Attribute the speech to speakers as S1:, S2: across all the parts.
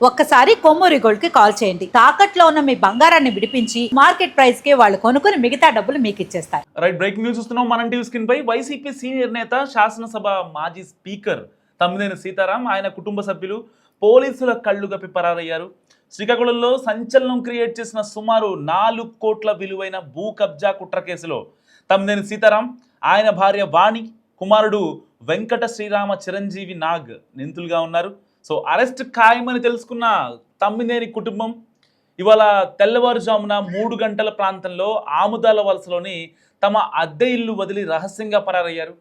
S1: ఒక్కసారి కొమ్మూరి గోల్డ్ కి కాల్ చేయండి. తాకట్లో ఉన్న మీ బంగారాన్ని విడిపించి మార్కెట్ ప్రైస్ కి వాళ్ళు కొనుక్కుని మిగతా డబ్బులు మీకు ఇచ్చేస్తారు.
S2: రైట్, బ్రేకింగ్ న్యూస్ చూస్తున్నాం. మనం టీవీ స్క్రీన్ పై వైసీపీ సీనియర్ నేత, శాసనసభ మాజీ స్పీకర్ తమ్మినేని సీతారాం, ఆయన కుటుంబ సభ్యులు పోలీసుల కళ్ళు గప్పి పరారయ్యారు. శ్రీకాకుళంలో సంచలనం క్రియేట్ చేసిన సుమారు 4 కోట్ల విలువైన భూ కబ్జా కుట్ర కేసులో తమ్మినేని సీతారాం, ఆయన భార్య వాణి, కుమారుడు వెంకట శ్రీరామ చిరంజీవి నాగ్ నిందితులుగా ఉన్నారు. సో అరెస్ట్ ఖాయమని తెలుసుకున్న తమ్మినేని కుటుంబం ఇవాళ తెల్లవారుజామున 3 గంటల ప్రాంతంలో ఆముదాల వలసలోని తమ అద్దె ఇల్లు వదిలి రహస్యంగా పరారయ్యారు.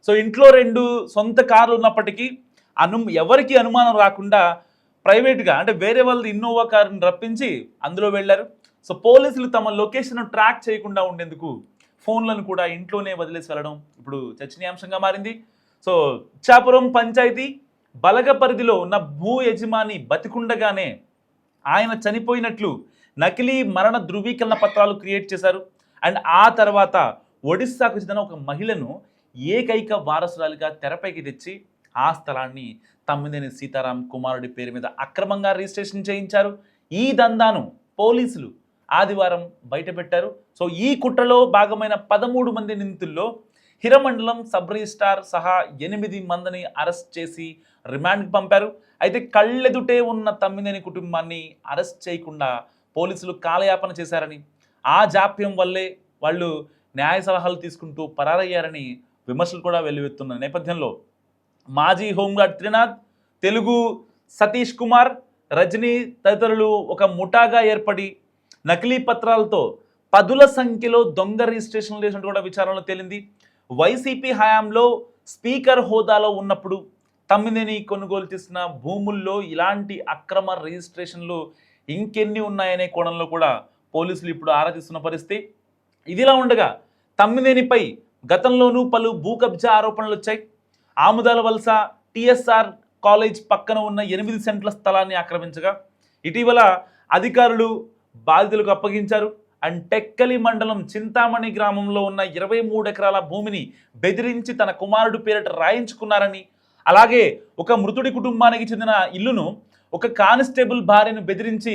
S2: సో ఇంట్లో 2 సొంత కార్లు ఉన్నప్పటికీ ఎవరికి అనుమానం రాకుండా ప్రైవేట్గా అంటే వేరే వాళ్ళది ఇన్నోవా కారుని రప్పించి అందులో వెళ్ళారు. సో పోలీసులు తమ లొకేషన్ ట్రాక్ చేయకుండా ఉండేందుకు ఫోన్లను కూడా ఇంట్లోనే వదిలేసి వెళ్ళడం ఇప్పుడు చర్చనీయాంశంగా మారింది. సో ఇచ్చాపురం పంచాయతీ బలగ పరిధిలో ఉన్న భూ యజమాని బతికుండగానే ఆయన చనిపోయినట్లు నకిలీ మరణ ధృవీకరణ పత్రాలు క్రియేట్ చేశారు. అండ్ ఆ తర్వాత ఒడిస్సాకు చెందిన ఒక మహిళను ఏకైక వారసురాలిగా తెరపైకి తెచ్చి ఆ స్థలాన్ని తమ్మినేని సీతారాం కుమారుడి పేరు మీద అక్రమంగా రిజిస్ట్రేషన్ చేయించారు. ఈ దందాను పోలీసులు ఆదివారం బయటపెట్టారు. సో ఈ కుట్రలో భాగమైన 13 మంది నిందితుల్లో హిరమండలం సబ్ రిజిస్ట్రార్ సహా 8 మందిని అరెస్ట్ చేసి రిమాండ్కి పంపారు. అయితే కళ్ళెదుటే ఉన్న తమ్మినేని కుటుంబాన్ని అరెస్ట్ చేయకుండా పోలీసులు కాలయాపన చేశారని, ఆ జాప్యం వల్లే వాళ్ళు న్యాయ సలహాలు తీసుకుంటూ పరారయ్యారని విమర్శలు కూడా వెల్లువెత్తున్న నేపథ్యంలో మాజీ హోంగార్డ్ త్రినాథ్, తెలుగు సతీష్ కుమార్, రజనీ తదితరులు ఒక ముఠాగా ఏర్పడి నకిలీ పత్రాలతో 10ల సంఖ్యలో దొంగ రిజిస్ట్రేషన్లు చేసినట్టు కూడా విచారణలో తేలింది. వైసీపీ హయాంలో స్పీకర్ హోదాలో ఉన్నప్పుడు తమ్మినేని కొనుగోలు చేసిన భూముల్లో ఇలాంటి అక్రమ రిజిస్ట్రేషన్లు ఇంకెన్ని ఉన్నాయనే కోణంలో కూడా పోలీసులు ఇప్పుడు ఆరా తీస్తున్న పరిస్థితి. ఇదిలా ఉండగా తమ్మినేనిపై గతంలోనూ పలు భూ కబ్జా ఆరోపణలు వచ్చాయి. ఆముదాల వలస టిఎస్ఆర్ కాలేజ్ పక్కన ఉన్న 8 సెంట్ల స్థలాన్ని ఆక్రమించగా ఇటీవల అధికారులు బాధితులకు అప్పగించారు. అండ్ టెక్కలి మండలం చింతామణి గ్రామంలో ఉన్న 23 ఎకరాల భూమిని బెదిరించి తన కుమారుడు పేరిట రాయించుకున్నారని, అలాగే ఒక మృతుడి కుటుంబానికి చెందిన ఇల్లును ఒక కానిస్టేబుల్ భార్యను బెదిరించి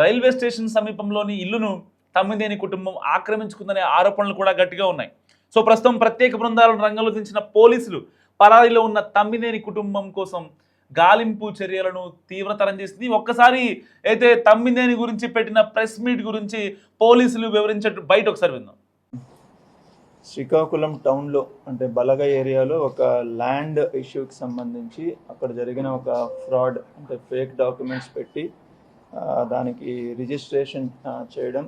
S2: రైల్వే స్టేషన్ సమీపంలోని ఇల్లును తమ్మినేని కుటుంబం ఆక్రమించుకుందనే ఆరోపణలు కూడా గట్టిగా ఉన్నాయి. సో ప్రస్తుతం ప్రత్యేక బృందాలను రంగంలో దించిన పోలీసులు పరారీలో ఉన్న తమ్మినేని కుటుంబం కోసం గాలింపు చర్యలను తీవ్రతరం చేసింది. ఒక్కసారి అయితే తమ్మినేని గురించి పెట్టిన ప్రెస్ మీట్ గురించి పోలీసులు వివరించేట్టు బయట ఒకసారి విందాం.
S3: శ్రీకాకుళం టౌన్లో అంటే బలగ ఏరియాలో ఒక ల్యాండ్ ఇష్యూకి సంబంధించి అక్కడ జరిగిన ఒక ఫ్రాడ్ అంటే ఫేక్ డాక్యుమెంట్స్ పెట్టి దానికి రిజిస్ట్రేషన్ చేయడం,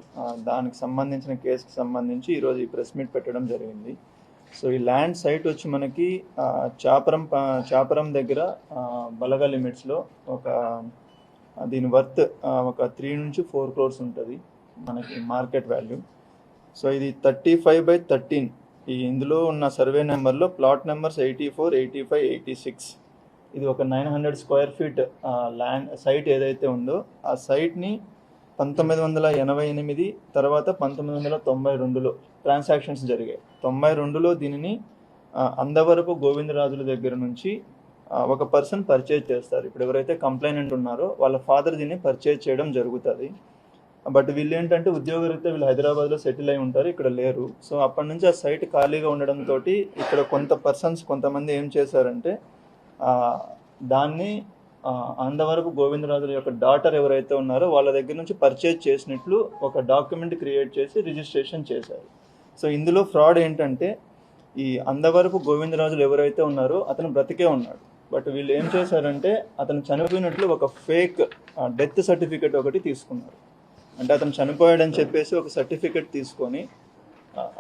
S3: దానికి సంబంధించిన కేసుకి సంబంధించి ఈరోజు ఈ ప్రెస్ మీట్ పెట్టడం జరిగింది. సో ఈ ల్యాండ్ సైట్ వచ్చి మనకి చాపరం దగ్గర బలగ లిమిట్స్లో దీని వర్త్ ఒక 3 నుంచి 4 crores ఉంటుంది మనకి మార్కెట్ వాల్యూ. సో ఇది 35/13. ఇందులో ఉన్న సర్వే నెంబర్లో ప్లాట్ నెంబర్స్ 84, 85, 86. ఇది ఒక 900 square feet ల్యాండ్ సైట్ ఏదైతే ఉందో ఆ సైట్ని 1988 తర్వాత 1992లో ట్రాన్సాక్షన్స్ జరిగాయి. 92లో దీనిని అందవరపు గోవిందరాజుల దగ్గర నుంచి ఒక పర్సన్ పర్చేజ్ చేస్తారు. ఇప్పుడు ఎవరైతే కంప్లైనెంట్ ఉన్నారో వాళ్ళ ఫాదర్ దీన్ని పర్చేజ్ చేయడం జరుగుతుంది. బట్ వీళ్ళు ఏంటంటే ఉద్యోగరీత్యా వీళ్ళు హైదరాబాద్లో సెటిల్ అయి ఉంటారు, ఇక్కడ లేరు. సో అప్పటి నుంచి ఆ సైట్ ఖాళీగా ఉండడంతో ఇక్కడ కొంతమంది ఏం చేశారంటే దాన్ని అందవరపు గోవిందరాజుల యొక్క డాటర్ ఎవరైతే ఉన్నారో వాళ్ళ దగ్గర నుంచి పర్చేజ్ చేసినట్లు ఒక డాక్యుమెంట్ క్రియేట్ చేసి రిజిస్ట్రేషన్ చేశారు. సో ఇందులో ఫ్రాడ్ ఏంటంటే ఈ అందవరపు గోవిందరాజులు ఎవరైతే ఉన్నారో అతను బ్రతికే ఉన్నాడు. బట్ వీళ్ళు ఏం చేశారంటే అతను చనిపోయినట్లు ఒక ఫేక్ డెత్ సర్టిఫికేట్ ఒకటి తీసుకున్నారు. అంటే అతను చనిపోయాడని చెప్పేసి ఒక సర్టిఫికేట్ తీసుకొని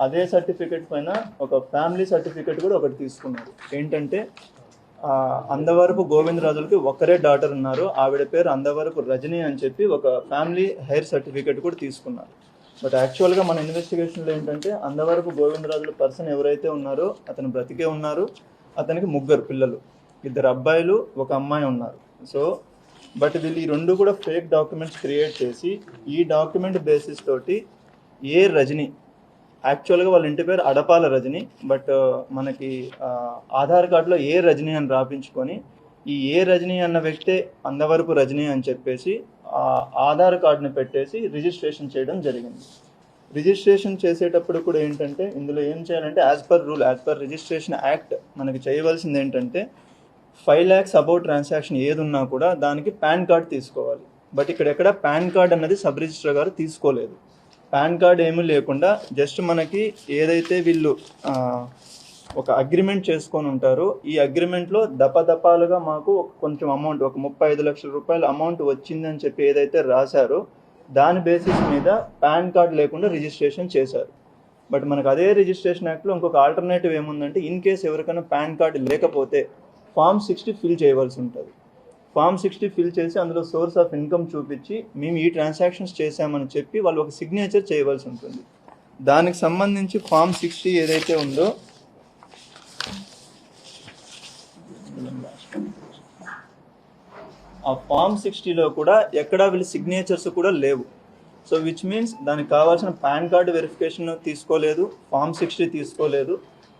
S3: అదే సర్టిఫికేట్ పైన ఒక ఫ్యామిలీ సర్టిఫికేట్ కూడా ఒకటి తీసుకున్నారు. ఏంటంటే అందవరపు గోవిందరాజులకి ఒకరే డాటర్ ఉన్నారు, ఆవిడ పేరు అందవరపు రజనీ అని చెప్పి ఒక ఫ్యామిలీ హెయిర్ సర్టిఫికేట్ కూడా తీసుకున్నారు. బట్ యాక్చువల్గా మన ఇన్వెస్టిగేషన్లో ఏంటంటే అందవరపు గోవిందరాజుల పర్సన్ ఎవరైతే ఉన్నారో అతను బ్రతికే ఉన్నారు, అతనికి 3 పిల్లలు, 2 అబ్బాయిలు 1 అమ్మాయి ఉన్నారు. సో బట్ వీళ్ళు ఈ 2 కూడా ఫేక్ డాక్యుమెంట్స్ క్రియేట్ చేసి ఈ డాక్యుమెంట్ బేసిస్ తోటి రజనీ, యాక్చువల్గా వాళ్ళ ఇంటి పేరు అడపాల రజనీ, బట్ మనకి ఆధార్ కార్డులో రజనీ అని రాపించుకొని ఈ రజనీ అన్న వ్యక్తే అందవరపు రజనీ అని చెప్పేసి ఆ ఆధార్ కార్డుని పెట్టేసి రిజిస్ట్రేషన్ చేయడం జరిగింది. రిజిస్ట్రేషన్ చేసేటప్పుడు కూడా ఏంటంటే ఇందులో ఏం చేయాలంటే as per rule, as per registration act మనకి చేయవలసింది ఏంటంటే 5 lakhs అబౌట్ ట్రాన్సాక్షన్ ఏది ఉన్నా కూడా దానికి పాన్ కార్డ్ తీసుకోవాలి. బట్ ఇక్కడ పాన్ కార్డ్ అన్నది సబ్ రిజిస్ట్రార్ గారు తీసుకోలేదు. పాన్ కార్డ్ ఏమీ లేకుండా జస్ట్ మనకి ఏదైతే వీళ్ళు ఒక అగ్రిమెంట్ చేసుకొని ఉంటారో ఈ అగ్రిమెంట్లో దపదపాలుగా మాకు కొంచెం అమౌంట్, ఒక 35 లక్షల రూపాయల అమౌంట్ వచ్చిందని చెప్పి ఏదైతే రాశారో దాని బేసిస్ మీద పాన్ కార్డ్ లేకుండా రిజిస్ట్రేషన్ చేశారు. బట్ మనకు అదే రిజిస్ట్రేషన్ యాక్ట్లో ఇంకొక ఆల్టర్నేటివ్ ఏముందంటే ఇన్ కేస్ ఎవరికైనా పాన్ కార్డ్ లేకపోతే Form 60 ఫిల్ చేయవలసి ఉంటుంది. Form 60 ఫిల్ చేసి అందులో సోర్స్ ఆఫ్ ఇన్కమ్ చూపించి మేము ఈ ట్రాన్సాక్షన్స్ చేశామని చెప్పి వాళ్ళు ఒక సిగ్నేచర్ చేయవలసి ఉంటుంది. దానికి సంబంధించి Form 60 ఏదైతే ఉందో ఆ Form 60లో కూడా ఎక్కడా వీళ్ళ సిగ్నేచర్స్ కూడా లేవు. సో విచ్ మీన్స్ దానికి కావాల్సిన పాన్ కార్డు వెరిఫికేషన్ తీసుకోలేదు, Form 60 తీసుకోలేదు.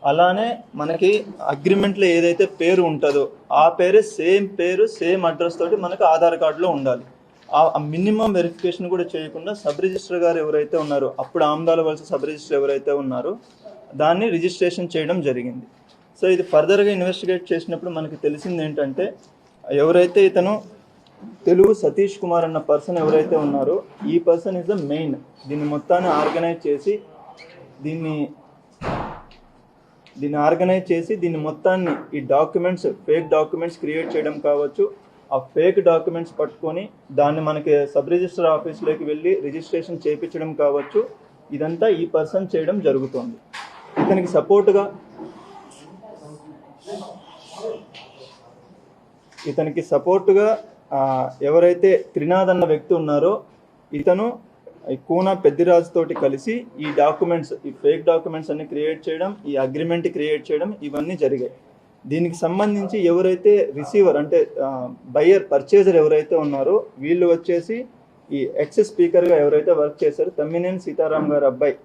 S3: అలానే మనకి అగ్రిమెంట్లో ఏదైతే పేరు ఉంటుందో ఆ పేరే సేమ్ అడ్రస్ తోటి మనకు ఆధార్ కార్డులో ఉండాలి. ఆ మినిమం వెరిఫికేషన్ కూడా చేయకుండా సబ్ రిజిస్టర్ గారు ఎవరైతే ఉన్నారో, అప్పుడు ఆమదాల వలస సబ్ రిజిస్టర్ ఎవరైతే ఉన్నారో దాన్ని రిజిస్ట్రేషన్ చేయడం జరిగింది. సో ఇది ఫర్దర్గా ఇన్వెస్టిగేట్ చేసినప్పుడు మనకి తెలిసింది ఏంటంటే ఎవరైతే ఇతను తెలుగు సతీష్ కుమార్ అన్న పర్సన్ ఎవరైతే ఉన్నారో ఈ పర్సన్ ఇస్ ద మెయిన్. దీన్ని మొత్తాన్ని ఆర్గనైజ్ చేసి దీన్ని మొత్తాన్ని ఈ డాక్యుమెంట్స్, ఫేక్ డాక్యుమెంట్స్ క్రియేట్ చేయడం కావచ్చు, ఆ ఫేక్ డాక్యుమెంట్స్ పట్టుకొని దాన్ని మనకి సబ్ రిజిస్టర్ ఆఫీస్లోకి వెళ్ళి రిజిస్ట్రేషన్ చేయించడం కావచ్చు, ఇదంతా ఈ పర్సన్ చేయడం జరుగుతుంది. ఇతనికి సపోర్టుగా ఎవరైతే త్రినాథ్ అన్న వ్యక్తి ఉన్నారో ఇతను కూన పెద్దిరాజు తోటి కలిసి ఈ డాక్యుమెంట్స్, ఈ ఫేక్ డాక్యుమెంట్స్ అన్ని క్రియేట్ చేయడం, ఈ అగ్రిమెంట్ క్రియేట్ చేయడం ఇవన్నీ జరిగాయి. దీనికి సంబంధించి ఎవరైతే రిసీవర్ అంటే బయ్యర్, పర్చేజర్ ఎవరైతే ఉన్నారో వీళ్ళు వచ్చేసి ఈ ఎక్స్ స్పీకర్గా ఎవరైతే వర్క్ చేశారో తమ్మినేని సీతారాం గారు అబ్బాయి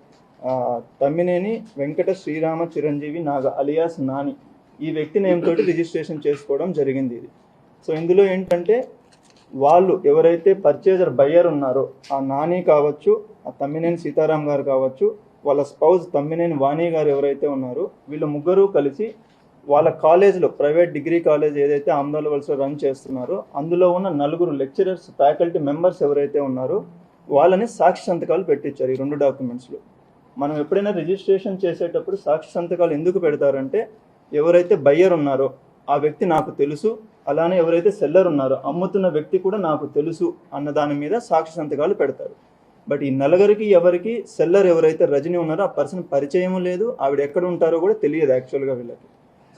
S3: తమ్మినేని వెంకట శ్రీరామ చిరంజీవి నాగ అలియాస్ నాని, ఈ వ్యక్తి నేమ్ తోటి రిజిస్ట్రేషన్ చేసుకోవడం జరిగింది ఇది. సో ఇందులో ఏంటంటే వాళ్ళు ఎవరైతే పర్చేజర్ బయ్యర్ ఉన్నారో ఆ నాని కావచ్చు, ఆ తమ్మినేని సీతారాం గారు కావచ్చు, వాళ్ళ స్పౌజ్ తమ్మినేని వాణి గారు ఎవరైతే ఉన్నారో వీళ్ళు ముగ్గురు కలిసి వాళ్ళ కాలేజ్లో, ప్రైవేట్ డిగ్రీ కాలేజ్ ఏదైతే ఆమదాల వలసలో రన్ చేస్తున్నారో అందులో ఉన్న 4 లెక్చరర్స్, ఫ్యాకల్టీ మెంబర్స్ ఎవరైతే ఉన్నారో వాళ్ళని సాక్షి సంతకాలు పెట్టించారు ఈ 2 డాక్యుమెంట్స్లో. మనం ఎప్పుడైనా రిజిస్ట్రేషన్ చేసేటప్పుడు సాక్షి సంతకాలు ఎందుకు పెడతారంటే ఎవరైతే బయ్యర్ ఉన్నారో ఆ వ్యక్తి నాకు తెలుసు, అలానే ఎవరైతే సెల్లర్ ఉన్నారో అమ్ముతున్న వ్యక్తి కూడా నాకు తెలుసు అన్న దాని మీద సాక్షి సంతకాలు పెడతారు. బట్ ఈ 4 ఎవరికి సెల్లర్ ఎవరైతే రజనీ ఉన్నారో ఆ పర్సన్ పరిచయం లేదు, ఆవిడ ఎక్కడ ఉంటారో కూడా తెలియదు యాక్చువల్గా వీళ్ళకి.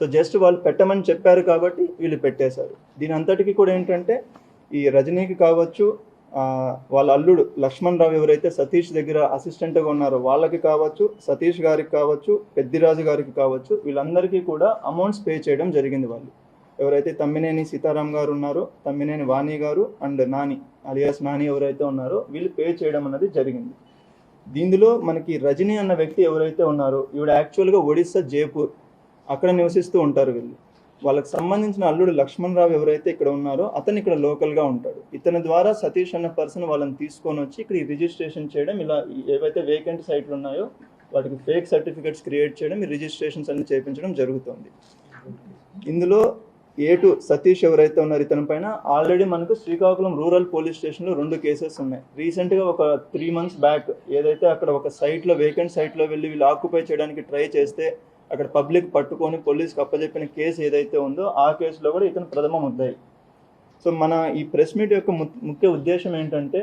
S3: సో జస్ట్ వాళ్ళు పెట్టమని చెప్పారు కాబట్టి వీళ్ళు పెట్టేశారు. దీని అంతటికీ కూడా ఏంటంటే ఈ రజనీకి కావచ్చు, వాళ్ళ అల్లుడు లక్ష్మణ్ రావు ఎవరైతే సతీష్ దగ్గర అసిస్టెంట్గా ఉన్నారో వాళ్ళకి కావచ్చు, సతీష్ గారికి కావచ్చు, పెద్దిరాజు గారికి కావచ్చు, వీళ్ళందరికీ కూడా అమౌంట్స్ పే చేయడం జరిగింది. వాళ్ళు ఎవరైతే తమ్మినేని సీతారాం గారు ఉన్నారో, తమ్మినేని వాణి గారు అండ్ నాని అలియాస్ నాని ఎవరైతే ఉన్నారో వీళ్ళు పే చేయడం అన్నది జరిగింది. దీనిలో మనకి రజనీ అన్న వ్యక్తి ఎవరైతే ఉన్నారో ఈవిడ యాక్చువల్గా ఒడిస్సా జైపూర్ అక్కడ నివసిస్తూ ఉంటారు వీళ్ళు. వాళ్ళకి సంబంధించిన అల్లుడు లక్ష్మణ్ రావు ఎవరైతే ఇక్కడ ఉన్నారో అతను ఇక్కడ లోకల్గా ఉంటాడు. ఇతని ద్వారా సతీష్ అన్న పర్సన్ వాళ్ళని తీసుకొని వచ్చి ఇక్కడ రిజిస్ట్రేషన్ చేయడం, ఇలా ఏవైతే వేకెంట్ సైట్లు ఉన్నాయో వాటికి ఫేక్ సర్టిఫికెట్స్ క్రియేట్ చేయడం, ఈ రిజిస్ట్రేషన్స్ అన్ని చేయించడం జరుగుతుంది. ఇందులో A2 సతీష్ ఎవరైతే ఉన్నారు ఇతని పైన ఆల్రెడీ మనకు శ్రీకాకుళం రూరల్ పోలీస్ స్టేషన్లో 2 కేసెస్ ఉన్నాయి. రీసెంట్గా ఒక 3 months బ్యాక్ ఏదైతే అక్కడ ఒక సైట్లో, వేకెంట్ సైట్లో వెళ్ళి వీళ్ళు ఆక్యుపై చేయడానికి ట్రై చేస్తే అక్కడ పబ్లిక్ పట్టుకొని పోలీస్కి అప్పచెప్పిన కేసు ఏదైతే ఉందో ఆ కేసులో కూడా ఇతను ప్రథమ ముద్దాయి. సో మన ఈ ప్రెస్ మీట్ యొక్క ముఖ్య ఉద్దేశం ఏంటంటే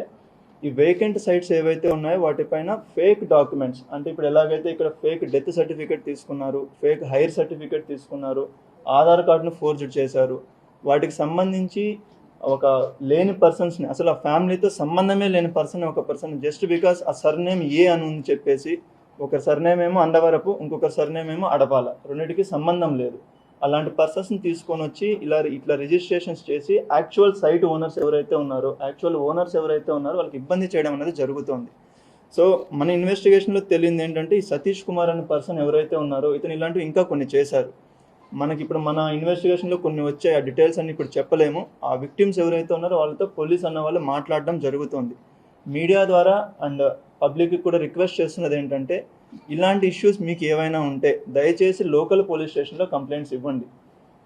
S3: ఈ వేకెంట్ సైట్స్ ఏవైతే ఉన్నాయో వాటిపైన ఫేక్ డాక్యుమెంట్స్, అంటే ఇప్పుడు ఎలాగైతే ఇక్కడ ఫేక్ డెత్ సర్టిఫికేట్ తీసుకున్నారు, ఫేక్ హైర్ సర్టిఫికేట్ తీసుకున్నారు, ఆధార్ కార్డును ఫోర్జడ్ చేశారు, వాటికి సంబంధించి ఒక లేని పర్సన్స్ని, అసలు ఆ ఫ్యామిలీతో సంబంధమే లేని ఒక పర్సన్ జస్ట్ బికాస్ ఆ సర్నేమ్ ఏ అని ఉంది చెప్పేసి, ఒక సర్నేమ్ ఏమో అందవరపు, ఇంకొక సర్నేమ్ ఏమో అడపాల, రెండింటికి సంబంధం లేదు. అలాంటి పర్సన్స్ని తీసుకొని వచ్చి ఇట్లా రిజిస్ట్రేషన్స్ చేసి యాక్చువల్ సైట్ ఓనర్స్ ఎవరైతే ఉన్నారో వాళ్ళకి ఇబ్బంది చేయడం అనేది జరుగుతుంది. సో మన ఇన్వెస్టిగేషన్లో తెలియంది ఏంటంటే ఈ సతీష్ కుమార్ అనే పర్సన్ ఎవరైతే ఉన్నారో ఇతను ఇలాంటివి ఇంకా కొన్ని చేశారు. మనకి ఇప్పుడు మన ఇన్వెస్టిగేషన్లో కొన్ని వచ్చాయి, ఆ డీటెయిల్స్ అన్ని ఇప్పుడు చెప్పలేము. ఆ విక్టిమ్స్ ఎవరైతే ఉన్నారో వాళ్ళతో పోలీస్ అన్న వాళ్ళు మాట్లాడడం జరుగుతుంది. మీడియా ద్వారా అండ్ పబ్లిక్కి కూడా రిక్వెస్ట్ చేస్తున్నది ఏంటంటే, ఇలాంటి ఇష్యూస్ మీకు ఏవైనా ఉంటే దయచేసి లోకల్ పోలీస్ స్టేషన్లో కంప్లైంట్స్ ఇవ్వండి.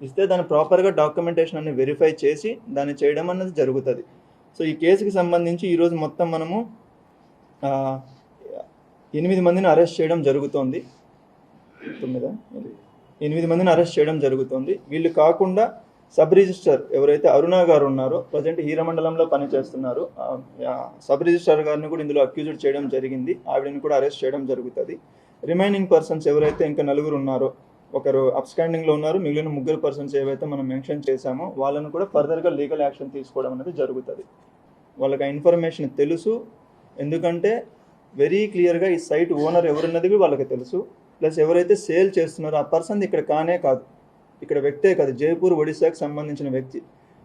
S3: ఇస్తే దాన్ని ప్రాపర్గా డాక్యుమెంటేషన్ అన్ని వెరిఫై చేసి దాన్ని చేయడం అన్నది జరుగుతుంది. సో ఈ కేసుకి సంబంధించి ఈరోజు మొత్తం మనము 8 మందిని అరెస్ట్ చేయడం జరుగుతోంది. 8 మందిని అరెస్ట్ చేయడం జరుగుతుంది. వీళ్ళు కాకుండా సబ్ రిజిస్టర్ ఎవరైతే అరుణ గారు ఉన్నారో, ప్రజెంట్ హీరమండలంలో పనిచేస్తున్నారు, సబ్ రిజిస్టర్ గారిని కూడా ఇందులో అక్యూజ్డ్ చేయడం జరిగింది. ఆవిడని కూడా అరెస్ట్ చేయడం జరుగుతుంది. రిమైనింగ్ పర్సన్స్ ఎవరైతే ఇంకా 4 ఉన్నారో, ఒకరు అప్స్టాండింగ్లో ఉన్నారు, మిగిలిన 3 పర్సన్స్ ఏవైతే మనం మెన్షన్ చేశామో వాళ్ళను కూడా ఫర్దర్గా లీగల్ యాక్షన్ తీసుకోవడం అనేది జరుగుతుంది. వాళ్ళకి ఆ ఇన్ఫర్మేషన్ తెలుసు, ఎందుకంటే వెరీ క్లియర్గా ఈ సైట్ ఓనర్ ఎవరున్నది వాళ్ళకి తెలుసు. ప్లస్ ఎవరైతే సేల్ చేస్తున్నారో ఆ పర్సన్ ఇక్కడ కానే కాదు, ఇక్కడ వ్యక్తే కాదు, జైపూర్ ఒడిశాకి సంబంధించిన వ్యక్తి.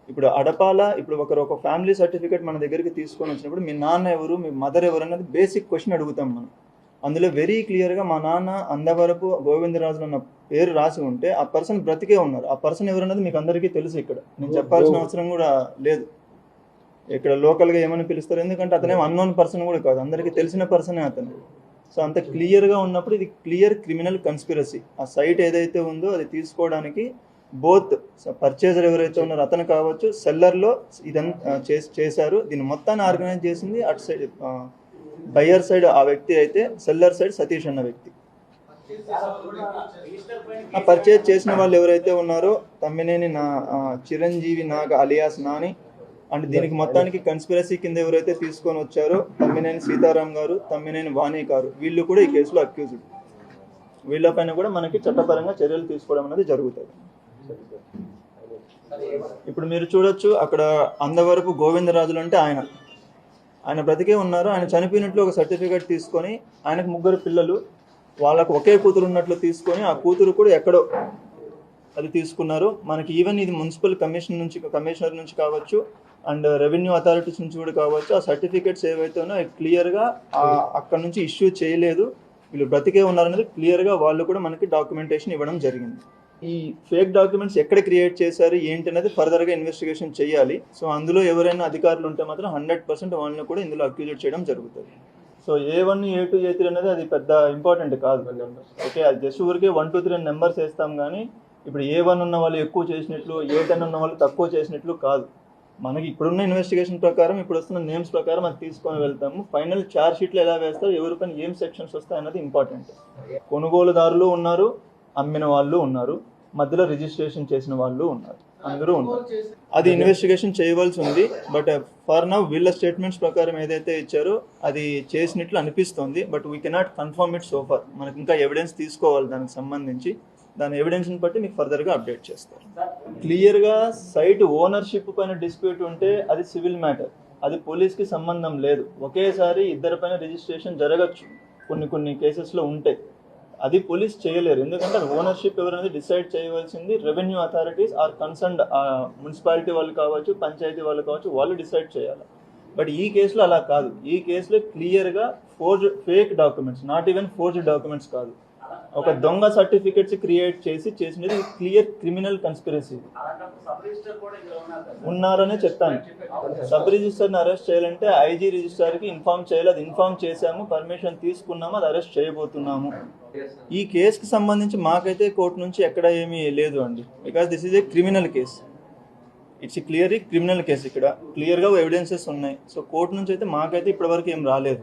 S3: ఇప్పుడు అడపాల, ఇప్పుడు ఒక ఫ్యామిలీ సర్టిఫికేట్ మన దగ్గరికి తీసుకొని వచ్చినప్పుడు మీ నాన్న ఎవరు, మీ మదర్ ఎవరు అన్నది బేసిక్ క్వశ్చన్ అడుగుతాం మనం. అందులో వెరీ క్లియర్గా మా నాన్న అందవరపు గోవిందరాజులు అన్న పేరు రాసి ఉంటే ఆ పర్సన్ బ్రతికే ఉన్నారు. ఆ పర్సన్ ఎవరన్నది మీకు అందరికీ తెలుసు, ఇక్కడ నేను చెప్పాల్సిన అవసరం కూడా లేదు. ఇక్కడ లోకల్గా ఏమని పిలుస్తారు, ఎందుకంటే అతనేం అన్నోన్ పర్సన్ కూడా కాదు, అందరికీ తెలిసిన పర్సనే అతను. సో అంత క్లియర్గా ఉన్నప్పుడు ఇది క్లియర్ క్రిమినల్ కన్స్పిరసీ. ఆ సైట్ ఏదైతే ఉందో అది తీసుకోవడానికి బోత్ పర్చేజర్ ఎవరైతే ఉన్నారో అతను కావచ్చు, సెల్లర్లో ఇదంతా చేశారు. దీన్ని మొత్తాన్ని ఆర్గనైజ్ చేసింది అటు సైడ్ బయ్యర్ సైడ్ ఆ వ్యక్తి అయితే, సెల్లర్ సైడ్ సతీష్ అన్న వ్యక్తి. ఆ పర్చేజ్ చేసిన వాళ్ళు ఎవరైతే ఉన్నారో తమ్మినేని చిరంజీవి నాగ అలియాస్ నాని, అండ్ దీనికి మొత్తానికి కన్స్పిరసీ కింద ఎవరైతే తీసుకొని వచ్చారో తమ్మినేని సీతారాం గారు, తమ్మినేని వాణి గారు, వీళ్ళు కూడా ఈ కేసులో అక్యూజ్డ్. వీళ్ళపైన కూడా మనకి చట్టపరంగా చర్యలు తీసుకోవడం అనేది జరుగుతుంది. ఇప్పుడు మీరు చూడొచ్చు, అక్కడ అందవరపు గోవిందరాజులు అంటే ఆయన బ్రతికే ఉన్నారు. ఆయన చనిపోయినట్లు ఒక సర్టిఫికేట్ తీసుకొని, ఆయనకు 3 పిల్లలు, వాళ్ళకు ఒకే కూతురు ఉన్నట్లు తీసుకొని ఆ కూతురు కూడా ఎక్కడో అది తీసుకున్నారు. మనకి ఈవెన్ ఇది మున్సిపల్ కమిషనర్ నుంచి కావచ్చు అండ్ రెవెన్యూ అథారిటీస్ నుంచి కూడా కావచ్చు, ఆ సర్టిఫికేట్స్ ఏవైతే ఉన్నాయో క్లియర్గా అక్కడ నుంచి ఇష్యూ చేయలేదు, వీళ్ళు బ్రతికే ఉన్నారనేది క్లియర్గా వాళ్ళు కూడా మనకి డాక్యుమెంటేషన్ ఇవ్వడం జరిగింది. ఈ ఫేక్ డాక్యుమెంట్స్ ఎక్కడ క్రియేట్ చేశారు ఏంటి అనేది ఫర్దర్గా ఇన్వెస్టిగేషన్ చేయాలి. సో అందులో ఎవరైనా అధికారులు ఉంటే మాత్రం 100% వాళ్ళని కూడా ఇందులో అక్యూజేట్ చేయడం జరుగుతుంది. సో A1, A2, A3 అనేది అది పెద్ద ఇంపార్టెంట్ కాదు. ఓకే, అది జస్ట్ ఊరికే 1, 2, 3 నెంబర్స్ వేస్తాం, కానీ ఇప్పుడు A1 ఉన్న వాళ్ళు ఎక్కువ చేసినట్లు, A10 ఉన్న వాళ్ళు తక్కువ చేసినట్లు కాదు. మనకి ఇప్పుడున్న ఇన్వెస్టిగేషన్ ప్రకారం, ఇప్పుడు వస్తున్న నేమ్స్ ప్రకారం అది తీసుకొని వెళ్తాము. ఫైనల్ ఛార్జ్ షీట్లో ఎలా వేస్తారు, ఎవరిపైన ఏం సెక్షన్స్ వస్తాయి అన్నది ఇంపార్టెంట్. కొనుగోలుదారులు ఉన్నారు, అమ్మిన వాళ్ళు ఉన్నారు, మధ్యలో రిజిస్ట్రేషన్ చేసిన వాళ్ళు ఉన్నారు, అందరూ ఉన్నారు. అది ఇన్వెస్టిగేషన్ చేయవలసి ఉంది. బట్ ఫర్ నౌ వీళ్ళ స్టేట్మెంట్స్ ప్రకారం ఏదైతే ఇచ్చారో అది చేసినట్లు అనిపిస్తుంది. But we cannot confirm it so for. మనకి ఇంకా ఎవిడెన్స్ తీసుకోవాలి దానికి సంబంధించి. దాని ఎవిడెన్స్ని బట్టి మీకు ఫర్దర్గా అప్డేట్ చేస్తారు. క్లియర్గా సైట్ ఓనర్షిప్ పైన డిస్ప్యూట్ ఉంటే అది సివిల్ మ్యాటర్, అది పోలీస్కి సంబంధం లేదు. ఒకేసారి 2 పైన రిజిస్ట్రేషన్ జరగచ్చు కొన్ని కేసెస్లో ఉంటాయి. అది పోలీస్ చేయలేరు, ఎందుకంటే ఓనర్షిప్ ఎవరైనా డిసైడ్ చేయవలసింది revenue authorities or concerned municipality వాళ్ళు కావచ్చు, పంచాయతీ వాళ్ళు కావచ్చు, వాళ్ళు డిసైడ్ చేయాలి. బట్ ఈ కేసులో అలా కాదు. ఈ కేసులో క్లియర్గా fake documents, not even forged documents కాదు, ఒక దొంగ సర్టిఫికెట్స్ క్రియేట్ చేసినది క్లియర్ క్రిమినల్ కన్స్పిరసీ ఉన్నారనే చెప్తాను. సబ్ రిజిస్టర్ని అరెస్ట్ చేయాలంటే ఐజీ రిజిస్టర్కి ఇన్ఫార్మ్ చేయాలి. అది ఇన్ఫార్మ్ చేశాము, పర్మిషన్ తీసుకున్నాము, అది అరెస్ట్ చేయబోతున్నాము. ఈ కేసుకి సంబంధించి మాకైతే కోర్టు నుంచి ఎక్కడ ఏమీ లేదు అండి, because this is a criminal case. It's clearly criminal case. ఇక్కడ క్లియర్గా ఎవిడెన్సెస్ ఉన్నాయి. సో కోర్టు నుంచి అయితే మాకైతే ఇప్పటివరకు ఏం రాలేదు.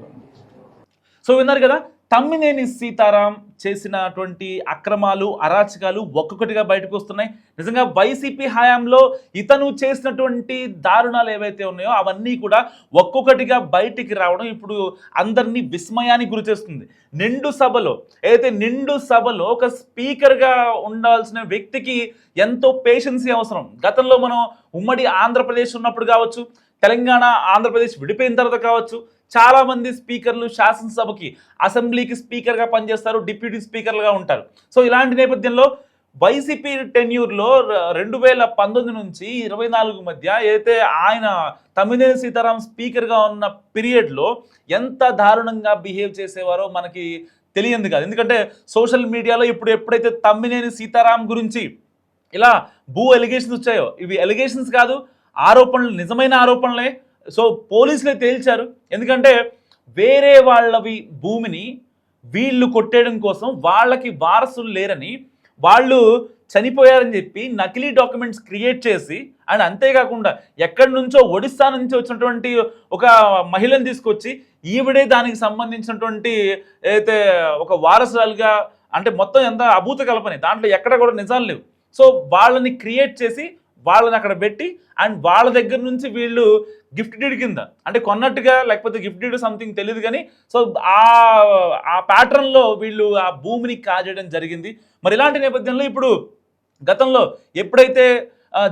S2: సో విన్నారు కదా, తమ్మినేని సీతారాం చేసినటువంటి అక్రమాలు, అరాచకాలు ఒక్కొక్కటిగా బయటకు వస్తున్నాయి. నిజంగా వైసీపీ హయాంలో ఇతను చేసినటువంటి దారుణాలు ఏవైతే ఉన్నాయో అవన్నీ కూడా ఒక్కొక్కటిగా బయటికి రావడం ఇప్పుడు అందరినీ విస్మయానికి గురి చేస్తుంది. నిండు సభలో ఒక స్పీకర్గా ఉండాల్సిన వ్యక్తికి ఎంతో పేషెన్సీ అవసరం. గతంలో మనం ఉమ్మడి ఆంధ్రప్రదేశ్ ఉన్నప్పుడు కావచ్చు, తెలంగాణ ఆంధ్రప్రదేశ్ విడిపోయిన తర్వాత కావచ్చు, చాలామంది స్పీకర్లు శాసనసభకి, అసెంబ్లీకి స్పీకర్గా పనిచేస్తారు, డిప్యూటీ స్పీకర్లుగా ఉంటారు. సో ఇలాంటి నేపథ్యంలో వైసీపీ టెన్యూర్లో 2019 నుంచి 24 మధ్య ఏదైతే ఆయన తమ్మినేని సీతారాం స్పీకర్గా ఉన్న పీరియడ్లో ఎంత దారుణంగా బిహేవ్ చేసేవారో మనకి తెలియంది కాదు. ఎందుకంటే సోషల్ మీడియాలో ఎప్పుడైతే తమ్మినేని సీతారాం గురించి ఇలా ఎలిగేషన్స్ వచ్చాయో ఇవి ఎలిగేషన్స్ కాదు, ఆరోపణలు, నిజమైన ఆరోపణలే. సో పోలీసులే తేల్చారు. ఎందుకంటే వేరే వాళ్ళవి భూమిని వీళ్ళు కొట్టేయడం కోసం వాళ్ళకి వారసులు లేరని, వాళ్ళు చనిపోయారని చెప్పి నకిలీ డాక్యుమెంట్స్ క్రియేట్ చేసి, అండ్ అంతేకాకుండా ఎక్కడి నుంచో ఒడిస్సా నుంచి వచ్చినటువంటి ఒక మహిళను తీసుకొచ్చి ఈవిడే దానికి సంబంధించినటువంటి ఏదైతే ఒక వారసురాలుగా, అంటే మొత్తం ఎంత అభూత కల్పనే, దాంట్లో ఎక్కడ కూడా నిజాలు లేవు. సో వాళ్ళని క్రియేట్ చేసి వాళ్ళని అక్కడ పెట్టి, అండ్ వాళ్ళ దగ్గర నుంచి వీళ్ళు గిఫ్ట్ డీడ్ కింద, అంటే కొన్నట్టుగా లేకపోతే గిఫ్ట్ డీడ్ సంథింగ్ తెలియదు కానీ, సో ఆ ప్యాటర్న్లో వీళ్ళు ఆ భూమిని కాజేయడం జరిగింది. మరి ఇలాంటి నేపథ్యంలో ఇప్పుడు గతంలో ఎప్పుడైతే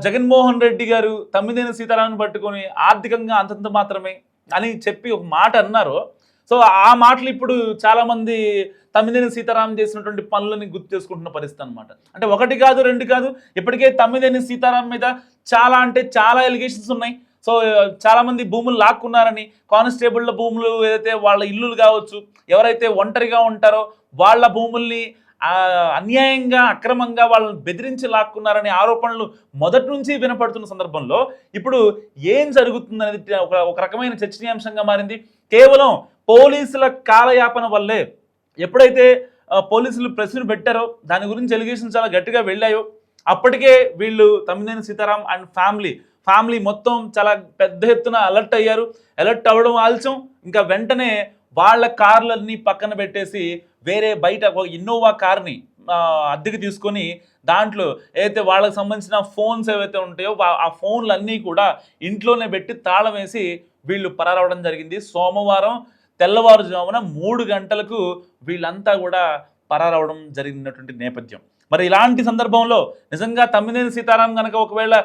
S2: జగన్మోహన్ రెడ్డి గారు తమ్మినేని సీతారామన్ పట్టుకొని ఆర్థికంగా అంతంత మాత్రమే అని చెప్పి ఒక మాట అన్నారో, సో ఆ మాటలు ఇప్పుడు చాలామంది తమ్మినేని సీతారాం చేసినటువంటి పనులని గుర్తు చేసుకుంటున్న పరిస్థితి అనమాట. అంటే ఒకటి కాదు, రెండు కాదు, ఇప్పటికే తమ్మినేని సీతారాం మీద చాలా అంటే చాలా ఎలిగేషన్స్ ఉన్నాయి. సో చాలామంది భూములు లాక్కున్నారని, కానిస్టేబుళ్ళ భూములు ఏదైతే వాళ్ళ ఇల్లులు కావచ్చు, ఎవరైతే ఒంటరిగా ఉంటారో వాళ్ళ భూముల్ని అన్యాయంగా అక్రమంగా వాళ్ళని బెదిరించి లాక్కున్నారనే ఆరోపణలు మొదటి నుంచి వినపడుతున్న సందర్భంలో ఇప్పుడు ఏం జరుగుతుందనేది ఒక రకమైన చర్చనీయాంశంగా మారింది. కేవలం పోలీసుల కాలయాపన వల్లే, ఎప్పుడైతే పోలీసులు ప్రశ్నలు పెట్టారో దాని గురించి ఎలిగేషన్ చాలా గట్టిగా వెళ్ళాయో, అప్పటికే వీళ్ళు తమ్మినేని సీతారాం అండ్ ఫ్యామిలీ మొత్తం చాలా పెద్ద ఎత్తున అలర్ట్ అయ్యారు. అలర్ట్ అవ్వడం ఆలస్యం, ఇంకా వెంటనే వాళ్ళ కార్లన్నీ పక్కన పెట్టేసి వేరే బయట ఒక ఇన్నోవా కార్ని అద్దెకి తీసుకొని దాంట్లో ఏదైతే వాళ్ళకి సంబంధించిన ఫోన్స్ ఏవైతే ఉంటాయో ఆ ఫోన్లన్నీ కూడా ఇంట్లోనే పెట్టి తాళం వేసి వీళ్ళు పరారవడం జరిగింది. సోమవారం తెల్లవారుజామున 3 గంటలకు వీళ్ళంతా కూడా పరారవడం జరిగినటువంటి నేపథ్యం. మరి ఇలాంటి సందర్భంలో నిజంగా తమ్మినేని సీతారాం కనుక ఒకవేళ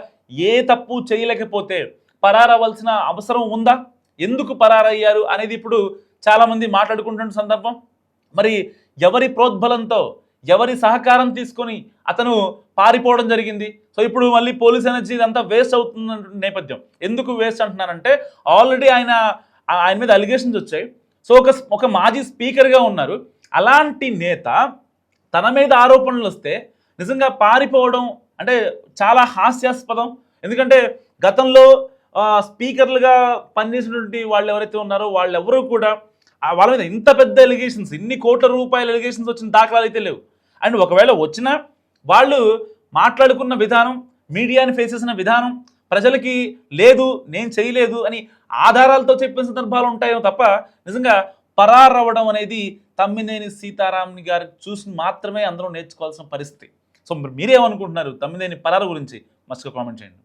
S2: ఏ తప్పు చేయలేకపోతే పరారవలసిన అవసరం ఉందా, ఎందుకు పరారయ్యారు అనేది ఇప్పుడు చాలామంది మాట్లాడుకుంటున్న సందర్భం. మరి ఎవరి ప్రోద్బలంతో, ఎవరి సహకారం తీసుకొని అతను పారిపోవడం జరిగింది. సో ఇప్పుడు మళ్ళీ పోలీస్ ఎనర్జీ ఇదంతా వేస్ట్ అవుతున్న నేపథ్యం. ఎందుకు వేస్ట్ అంటున్నానంటే, ఆల్రెడీ ఆయన మీద అలిగేషన్స్ వచ్చాయి. సో ఒక మాజీ స్పీకర్గా ఉన్నారు. అలాంటి నేత తన మీద ఆరోపణలు వస్తే నిజంగా పారిపోవడం అంటే చాలా హాస్యాస్పదం. ఎందుకంటే గతంలో స్పీకర్లుగా పనిచేసినటువంటి వాళ్ళు ఎవరైతే ఉన్నారో వాళ్ళెవరూ కూడా వాళ్ళ మీద ఇంత పెద్ద ఎలిగేషన్స్, ఇన్ని కోట్ల రూపాయల ఎలిగేషన్స్ వచ్చిన దాఖలాలు అయితే లేవు. అండ్ ఒకవేళ వచ్చినా వాళ్ళు మాట్లాడుకున్న విధానం, మీడియాని ఫేస్ చేసిన విధానం ప్రజలకి లేదు, నేను చేయలేదు అని ఆధారాలతో చెప్పిన సందర్భాలు ఉంటాయో తప్ప నిజంగా పరారవ్వడం అనేది తమ్మినేని సీతారాం గారు చూసి మాత్రమే అందరూ నేర్చుకోవాల్సిన పరిస్థితి. సో మీరేమనుకుంటున్నారు తమ్మినేని పరారు గురించి? మస్తు కామెంట్ చేయండి.